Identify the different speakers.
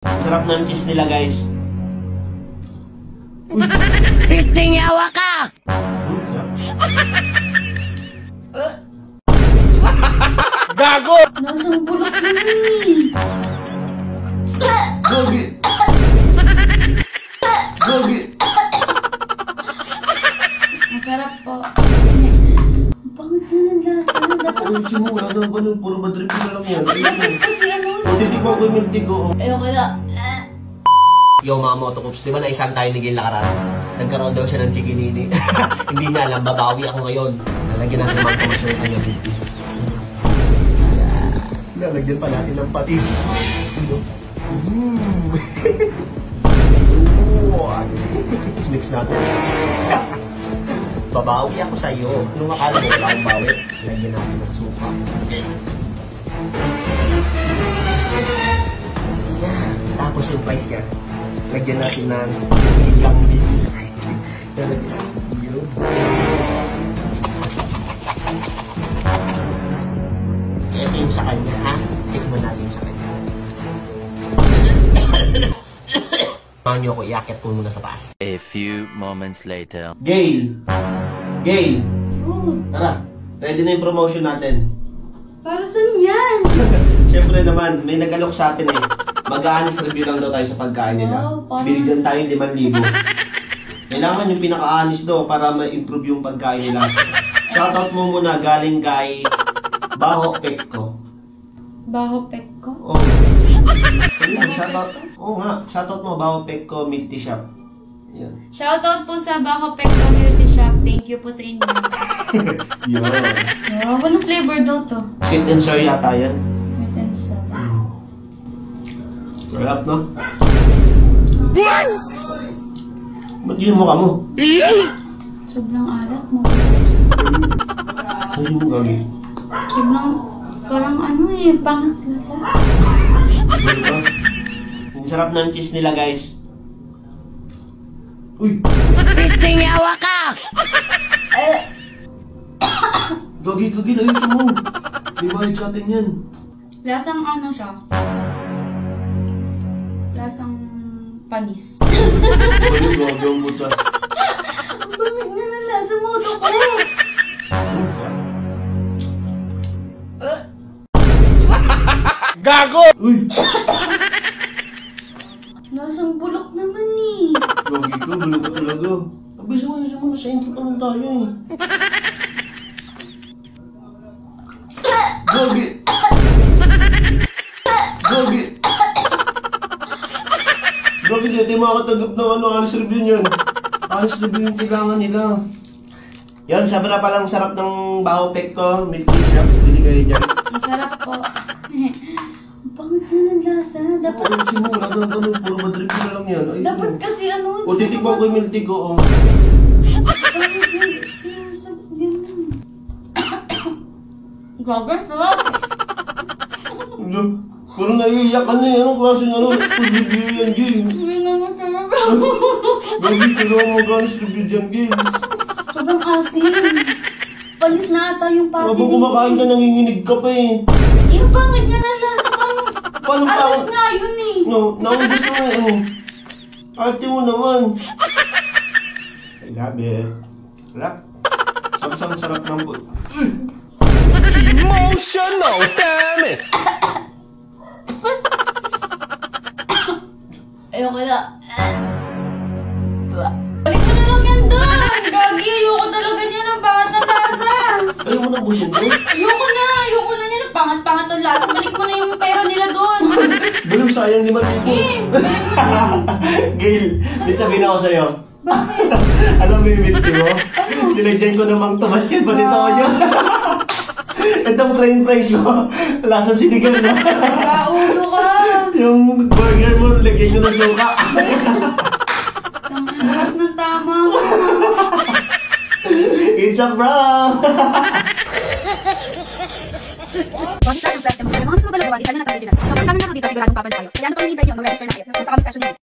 Speaker 1: Sarap ng cheese nila, guys.
Speaker 2: Pisting yawa ka!
Speaker 1: Gago!
Speaker 3: Nasang bulok naman eh.
Speaker 1: Gogi! Gogi!
Speaker 3: Masarap po. Bakit na ng lasa? Dapat
Speaker 1: Ayusin mo, ano ba nun? Puro madrip na lang yan.
Speaker 3: kasi ano.
Speaker 1: O, titikman ko yung milk tea ko.
Speaker 3: Ayoko na.
Speaker 1: Yo mga motocops, di ba naisan tayo ni Gil nakaraan? Nagkaroon daw siya ng chikinini. Hindi niya alam, babawi ako ngayon. Lalagyan natin mga kamasyo yung kanyang milk. Lalagyan pa natin ng patis. Mix natin. Babawi ako sa'yo. Nung akala mo wala akong bawi, lagyan natin ng suka. Yan. Tapos yung price niya, lagyan natin ng ilang mix. Yun. Ito yung sa kanya, ha? Tikman natin sa kanya. Paano nyo ako iakit ko muna sa taas?
Speaker 4: A few moments later.
Speaker 1: Gail! Gail!
Speaker 3: Oh,
Speaker 1: Tara, ready na yung promotion natin.
Speaker 3: para saan yan?
Speaker 1: Siyempre naman, may nag-alok sa atin eh. Mag-aanis review lang daw tayo sa pagkain nila.
Speaker 3: Wow, parang-
Speaker 1: Binigyan tayo 5,000. Kailangan yung pinaka-anis daw para ma-improve yung pagkain nila. Shoutout mo muna galing kay Baho Pekko.
Speaker 3: Baho pek ko?
Speaker 1: Oh. Ayun, shoutout. Oo nga, shoutout mo Baho Pekko Milk Tea Shop. Yan.
Speaker 3: Shoutout po sa Baho Pek Community Shop. Thank you po sa inyo.
Speaker 1: Yun.
Speaker 3: Wow, anong flavor daw to?
Speaker 1: Sweet and sour yata yan.
Speaker 3: Sweet and sour.
Speaker 1: Sarap, no? Ba't yun mukha mo?
Speaker 3: Sobrang alat mo.
Speaker 1: Sa'yo mo gagi.
Speaker 3: Sobrang, parang ano eh, pangat lasa.
Speaker 1: Diba? Ang sarap ng cheese nila, guys. Uy!
Speaker 2: Pisting yawa ka!
Speaker 1: Gagi, ayusin mo. Di ba sa atin yan?
Speaker 3: Lasang ano siya? Lasang panis.
Speaker 1: Ay, gagi ang buta.
Speaker 3: Bakit nga na lasa mo ito ko?
Speaker 1: Gago! Uy!
Speaker 3: Lasang bulok naman eh.
Speaker 1: Gagi ka, bulok ka talaga. Abis mo, nasa intro pa lang tayo eh. Gagi! Gagi! Gagi, di tayo makakatanggap ng honest review niyan. Honest review yung kailangan nila. Yan, sabi na palang sarap ng Baho Pekko Milk Tea Shop. Bili kayo dyan.
Speaker 3: Ang sarap po. Bakit nga ng lasa? Dapat,
Speaker 1: Ayusin mo, wala nang ganun. Puro madrip na lang yan. Ayusin
Speaker 3: dapat
Speaker 1: mo.
Speaker 3: kasi ano.
Speaker 1: O, titikman ko yung milk tea ko. Oh.
Speaker 3: Bakit nga lasa? Ganun. Gagal, sarap.
Speaker 1: Parang naiiyak ka na eh. Anong klase nga ano? Review yan, Gil.
Speaker 3: Hindi naman sarap.
Speaker 1: Gagi, kailangan mo ganos review dyan, Gil.
Speaker 3: Sobrang asin. Panis na ata yung pati.
Speaker 1: Habang kumakain ka, nanginginig ka pa eh.
Speaker 3: Yung pangit nga ng lasa.
Speaker 1: Paano pa?
Speaker 3: Alas nga yun eh.
Speaker 1: No, naubos na nga eh. Ano? Arte mo naman. I love it. Sarap. Sarap ng po.
Speaker 4: Emotional, damn it!
Speaker 3: Ayoko na. Balik mo na lang yan doon. Gagi, ayoko talaga niya ng pangat na lasa.
Speaker 1: Ayaw mo na busin ko?
Speaker 3: Ayoko na niya ng pangat-pangat ng lasa. Balik mo na yung pera nila doon.
Speaker 1: Bulong sayang ni Marito.
Speaker 3: Balik mo na.
Speaker 1: Gail, may sabihin ako sa'yo.
Speaker 3: Bakit?
Speaker 1: Alam mo yung milk tea mo? Nilagyan ko namang Tomas yan, pati tao nyo. Itong plain fries mo, lasa sinigang na.
Speaker 3: Kaulo ka.
Speaker 1: Yung burger mo, lagyan nyo ng suka.
Speaker 3: Ang lakas ng tama mo.
Speaker 1: It's a prank!
Speaker 5: Bakit tayo sa mga gusto mo balagawan, isa na natin dito. So, kasama na ako dito, siguradong papansin kayo. Kaya ano pang hinihintay nyo, mag-register na kayo. Sa comment section nyo.